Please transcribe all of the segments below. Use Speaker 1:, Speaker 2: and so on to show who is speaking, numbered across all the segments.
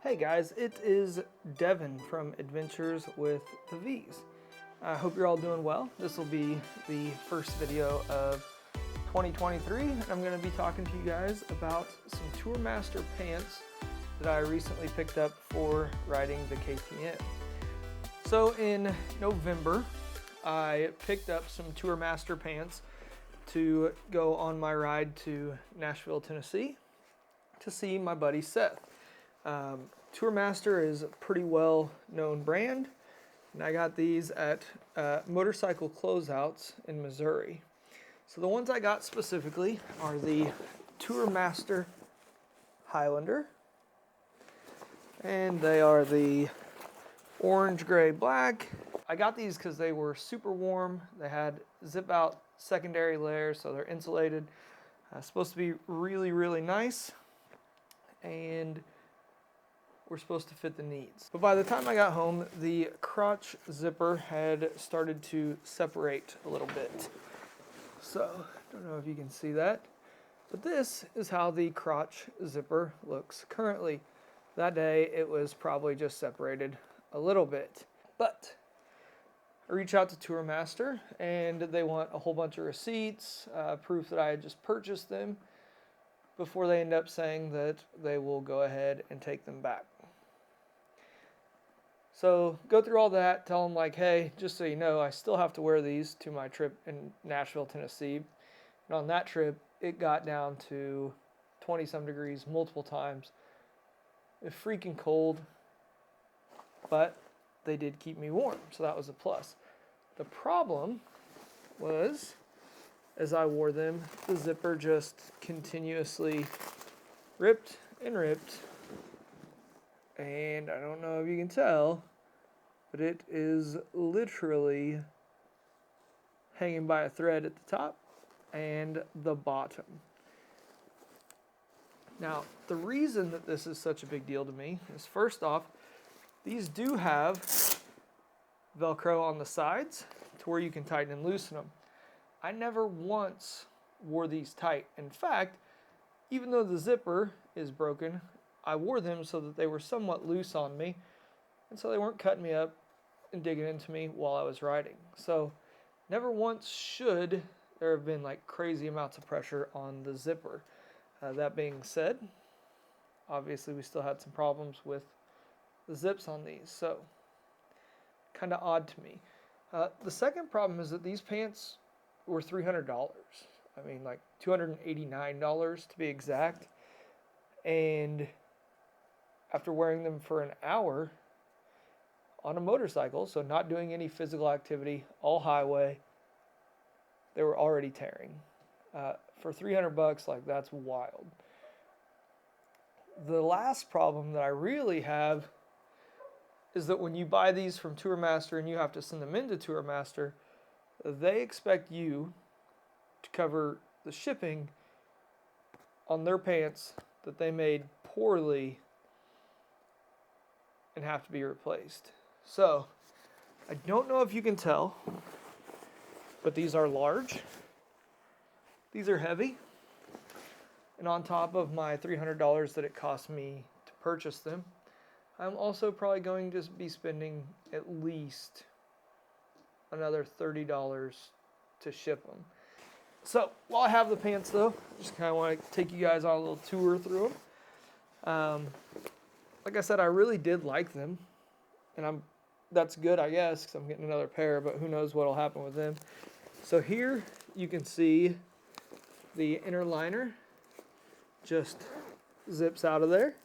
Speaker 1: Hey guys, it is Devin from Adventures with the V's. I hope you're all doing well. This will be the first video of 2023, and I'm going to be talking to you guys about some Tourmaster pants that I recently picked up for riding the KTM. So in November, I picked up some Tourmaster pants to go on my ride to Nashville, Tennessee to see my buddy Seth. Tourmaster is a pretty well known brand, and I got these at Motorcycle Closeouts in Missouri. So the ones I got specifically are the Tourmaster Highlander, and they are the orange, gray, black. I got these because they were super warm. They had zip out secondary layers, so they're insulated. Supposed to be really, really nice, and we're supposed to fit the needs. But by the time I got home, the crotch zipper had started to separate a little bit. So, don't know if you can see that, but this is how the crotch zipper looks currently. That day, it was probably just separated a little bit. But I reach out to Tourmaster, and they want a whole bunch of receipts, proof that I had just purchased them, before they end up saying that they will go ahead and take them back. So go through all that, tell them like, hey, just so you know, I still have to wear these to my trip in Nashville, Tennessee. And on that trip, it got down to 20-some degrees multiple times. It was freaking cold, but they did keep me warm, so that was a plus. The problem was, as I wore them, the zipper just continuously ripped and ripped. And I don't know if you can tell, but it is literally hanging by a thread at the top and the bottom. Now, the reason that this is such a big deal to me is, first off, these do have Velcro on the sides to where you can tighten and loosen them. I never once wore these tight. In fact, even though the zipper is broken, I wore them so that they were somewhat loose on me, and so they weren't cutting me up and digging into me while I was riding. So never once should there have been like crazy amounts of pressure on the zipper. That being said, obviously we still had some problems with the zips on these, so kind of odd to me. The second problem is that these pants were $300. I mean, like $289 to be exact. And after wearing them for an hour on a motorcycle, so not doing any physical activity, all highway, they were already tearing. For $300, like, that's wild. The last problem that I really have is that when you buy these from Tourmaster and you have to send them into Tourmaster, they expect you to cover the shipping on their pants that they made poorly and have to be replaced. So, I don't know if you can tell, but these are large. These are heavy. And on top of my $300 that it cost me to purchase them, I'm also probably going to be spending at least another $30 to ship them. So, while I have the pants though, just kind of want to take you guys on a little tour through them. Like I said, I really did like them, and that's good, I guess, because I'm getting another pair, but who knows what will happen with them. So here you can see the inner liner just zips out of there.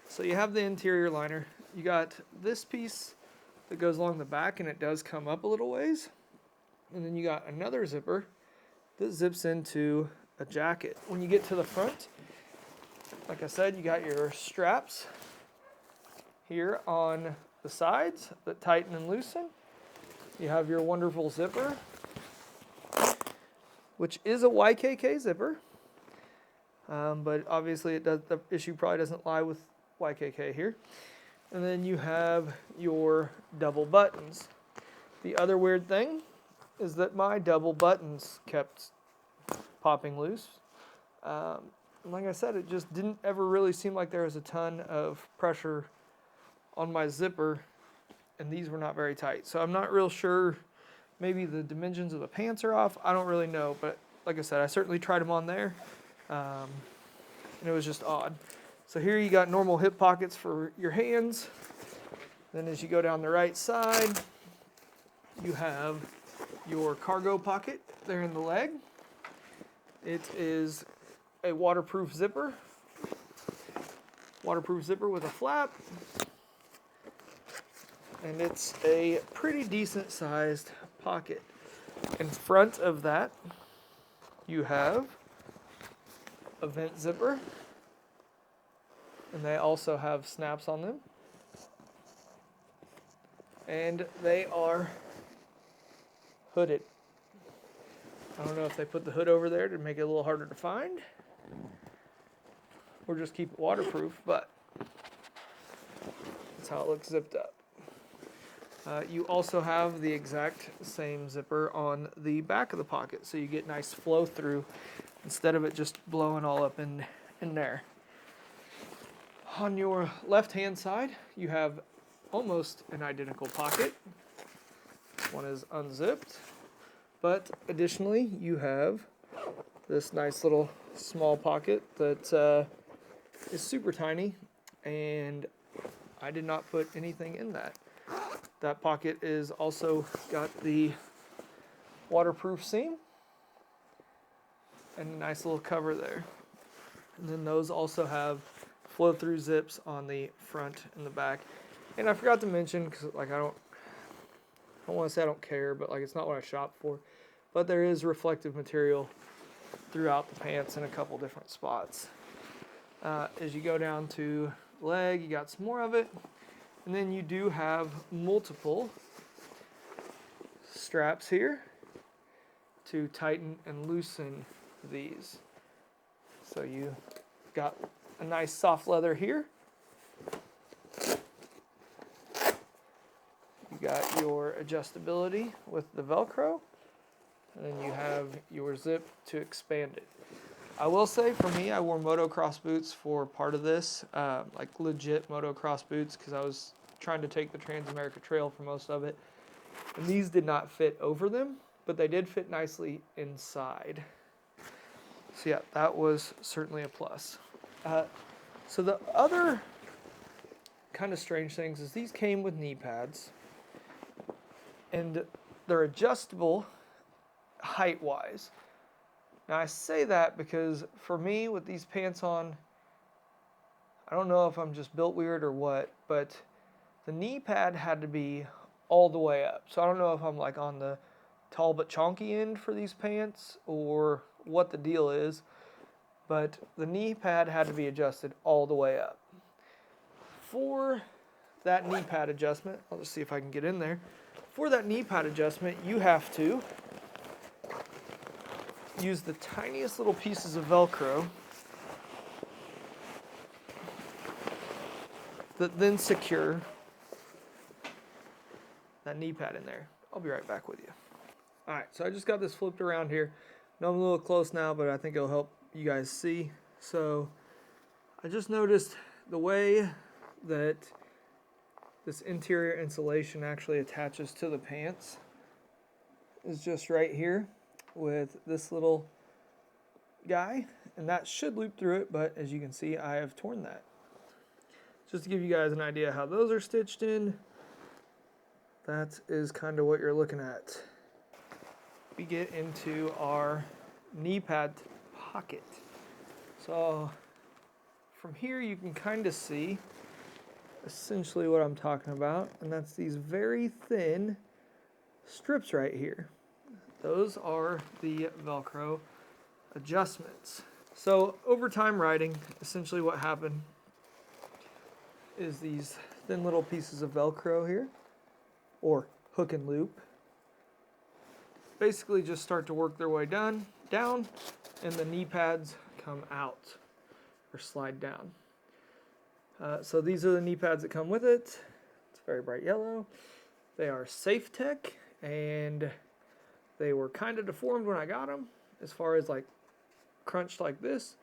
Speaker 1: So you have the interior liner. You got this piece that goes along the back, and it does come up a little ways. And then you got another zipper that zips into a jacket. When you get to the front, like I said, you got your straps here on the sides that tighten and loosen. You have your wonderful zipper, which is a YKK zipper, but obviously the issue probably doesn't lie with YKK here. And then you have your double buttons. The other weird thing is that my double buttons kept popping loose. like I said, it just didn't ever really seem like there was a ton of pressure on my zipper, and these were not very tight. So I'm not real sure, maybe the dimensions of the pants are off. I don't really know, but like I said, I certainly tried them on there, and it was just odd. So here you got normal hip pockets for your hands. Then as you go down the right side, you have your cargo pocket there in the leg. It is a waterproof zipper with a flap. And it's a pretty decent sized pocket. In front of that, you have a vent zipper, and they also have snaps on them. And they are hooded. I don't know if they put the hood over there to make it a little harder to find, or just keep it waterproof, but that's how it looks zipped up. You also have the exact same zipper on the back of the pocket, so you get nice flow through instead of it just blowing all up in there. On your left hand side, you have almost an identical pocket. One is unzipped, but additionally you have this nice little small pocket that is super tiny, and I did not put anything in that. That pocket is also got the waterproof seam and a nice little cover there. And then those also have flow-through zips on the front and the back. And I forgot to mention, because like I don't want to say I don't care, but like it's not what I shop for. But there is reflective material throughout the pants in a couple different spots. As you go down to leg, you got some more of it. And then you do have multiple straps here to tighten and loosen these. So you got a nice soft leather here. You got your adjustability with the Velcro. And then you have your zip to expand it. I will say, for me, I wore motocross boots for part of this, like legit motocross boots, because I was trying to take the Trans-America Trail for most of it. And these did not fit over them, but they did fit nicely inside. So yeah, that was certainly a plus. So the other kind of strange things is these came with knee pads, and they're adjustable height-wise. Now I say that because for me, with these pants on, I don't know if I'm just built weird or what, but the knee pad had to be all the way up. So I don't know if I'm like on the tall but chonky end for these pants or what the deal is, but the knee pad had to be adjusted all the way up. For that knee pad adjustment, I'll just see if I can get in there. For that knee pad adjustment, you have to use the tiniest little pieces of Velcro that then secure that knee pad in there. I'll be right back with you. Alright, so I just got this flipped around here. I know I'm a little close now, but I think it'll help you guys see. So I just noticed the way that this interior insulation actually attaches to the pants is just right here with this little guy, and that should loop through it, but as you can see, I have torn that. Just to give you guys an idea how those are stitched in, that is kind of what you're looking at. We get into our knee pad pocket. So from here you can kind of see essentially what I'm talking about, and that's these very thin strips right here. Those are the Velcro adjustments. So over time riding, essentially what happened is these thin little pieces of Velcro here, or hook and loop, basically just start to work their way down, and the knee pads come out or slide down. So these are the knee pads that come with it. It's very bright yellow. They are Safe Tech, and they were kind of deformed when I got them, as far as like crunched like this.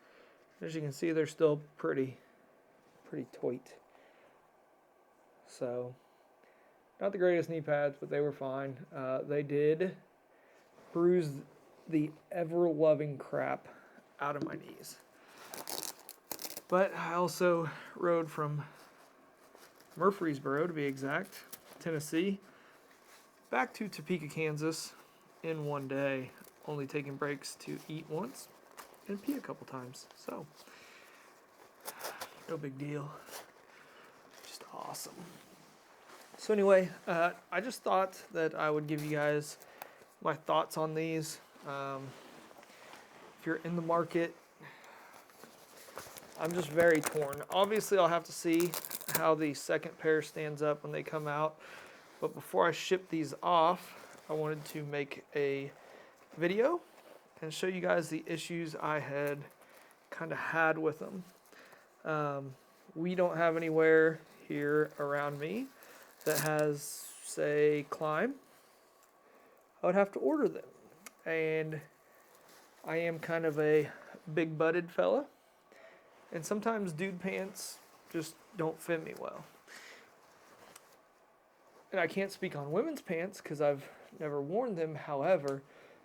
Speaker 1: As you can see, they're still pretty tight. So, not the greatest knee pads, but they were fine. They did bruise the ever-loving crap out of my knees. But I also rode from Murfreesboro, to be exact, Tennessee, back to Topeka, Kansas in one day, only taking breaks to eat once and pee a couple times. So, no big deal. Just awesome. So anyway, I just thought that I would give you guys my thoughts on these. If you're in the market, I'm just very torn. Obviously, I'll have to see how the second pair stands up when they come out. But before I ship these off, I wanted to make a video and show you guys the issues I had with them. We don't have anywhere here around me that has, say, Climb. I would have to order them. And I am kind of a big-butted fella. And sometimes dude pants just don't fit me well. And I can't speak on women's pants because I've never worn them. However,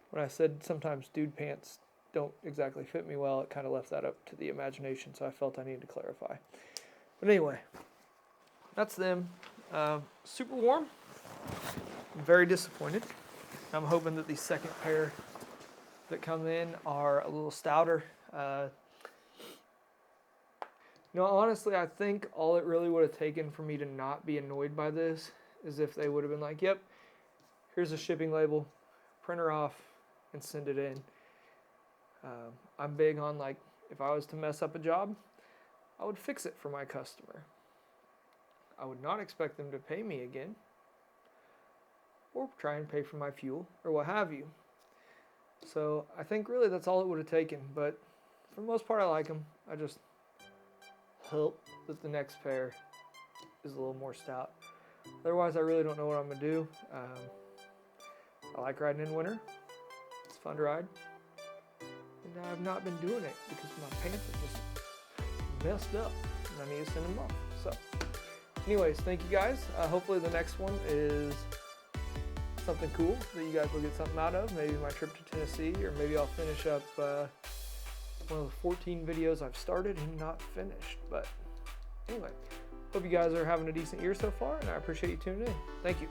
Speaker 1: when I said sometimes dude pants don't exactly fit me well, it kind of left that up to the imagination, so I felt I needed to clarify. But anyway, that's them. Super warm. I'm very disappointed. I'm hoping that the second pair that come in are a little stouter. Honestly, I think all it really would have taken for me to not be annoyed by this is if they would have been like, yep, here's a shipping label, print her off, and send it in. I'm big on, like, if I was to mess up a job, I would fix it for my customer. I would not expect them to pay me again or try and pay for my fuel or what have you. So I think really that's all it would have taken, but for the most part I like them. I just hope that the next pair is a little more stout. Otherwise I really don't know what I'm going to do. I like riding in winter. It's fun to ride. And I've not been doing it because my pants are just messed up and I need to send them off. So anyways, thank you guys. Hopefully the next one is something cool that you guys will get something out of. Maybe my trip to Tennessee, or maybe I'll finish up one of the 14 videos I've started and not finished. But anyway, hope you guys are having a decent year so far, and I appreciate you tuning in. Thank you.